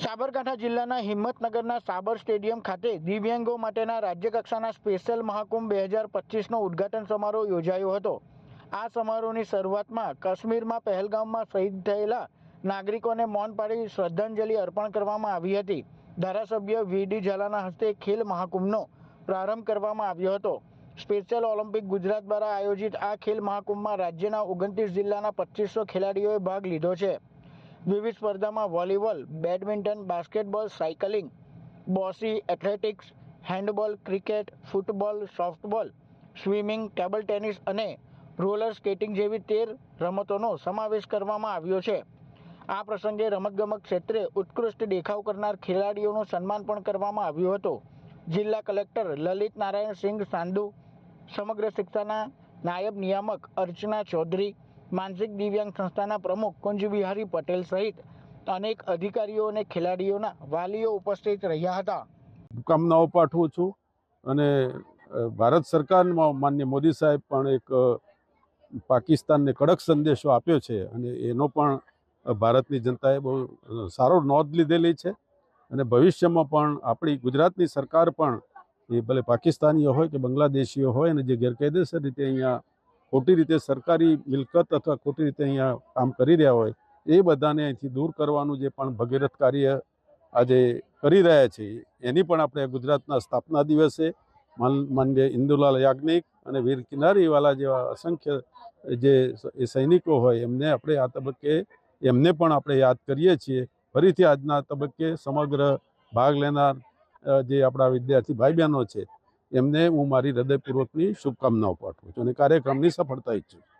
સાબરકાંઠા જિલ્લાના હિંમતનગરના સાબર સ્ટેડિયમ ખાતે દિવ્યાંગો માટેના રાજ્યકક્ષાના સ્પેશિયલ મહાકુંભ 2025નો ઉદ્ઘાટન સમારોહ યોજાયો હતો। આ સમારોહની શરૂઆતમાં કાશ્મીરમાં પહેલગામમાં શહીદ થયેલા નાગરિકોને મૌન પાડી શ્રદ્ધાંજલિ અર્પણ કરવામાં આવી હતી। ધારાસભ્ય વી.ડી. ઝાલાના હસ્તે ખેલ મહાકુંભનો પ્રારંભ કરવામાં આવ્યો હતો। સ્પેશિયલ ઓલિમ્પિક ગુજરાત દ્વારા આયોજિત આ ખેલ મહાકુંભમાં રાજ્યના 29 જિલ્લાના 2500 ખેલાડીઓએ ભાગ લીધો છે। વિવિધ સ્પર્ધામાં volleyball, badminton, basketball, cycling, boxing, athletics, handball, cricket, football, softball, swimming, table tennis અને રોલર સ્કેટિંગ જેવી 13 રમતોનો સમાવેશ કરવામાં આવ્યો છે। આ પ્રસંગે રમતગમત ક્ષેત્રે ઉત્કૃષ્ટ દેખાવ કરનાર ખેલાડીઓનું સન્માન પણ કરવામાં આવ્યું હતું। જિલ્લા કલેક્ટર લલિત નારાયણ સિંઘ સાંધુ, સમગ્ર શિક્ષાના નાયબ નિયામક અર્ચના ચૌધરી, માનસિક દિવ્યાંગ સંસ્થાના પ્રમુખ કુંજ વિહારી પટેલ સહિત અનેક અધિકારીઓ અને ખેલાડીઓના વાલીઓ ઉપસ્થિત રહ્યા હતા। શુભકામનાઓ પાઠવું છું અને ભારત સરકારમાં માનનીય મોદી સાહેબ પણ એક પાકિસ્તાનને કડક સંદેશો આપ્યો છે અને એનો પણ ભારતની જનતાએ બહુ સારો નોંધ લીધેલી છે અને ભવિષ્યમાં પણ આપણી ગુજરાતની સરકાર પણ એ ભલે પાકિસ્તાનીઓ હોય કે બાંગ્લાદેશીઓ હોય અને જે ગેરકાયદેસર રીતે અહીંયા ખોટી રીતે સરકારી મિલકત અથવા ખોટી રીતે અહીંયા કામ કરી રહ્યા હોય એ બધાને અહીંથી દૂર કરવાનું જે પણ ભગીરથ કાર્ય આજે કરી રહ્યા છે એની પણ આપણે ગુજરાતના સ્થાપના દિવસે માનનીય ઇન્દુલાલ યાજ્ઞિક અને વીર કિનારીવાલા જેવા અસંખ્ય જે સૈનિકો હોય એમને આપણે આ તબક્કે એમને પણ આપણે યાદ કરીએ છીએ। ફરીથી આજના તબક્કે સમગ્ર ભાગ લેનાર જે આપણા વિદ્યાર્થી ભાઈ બહેનો છે એમને હું મારી હૃદયપૂર્વકની શુભકામનાઓ પાઠવું છું અને કાર્યક્રમની સફળતા ઈચ્છું છું।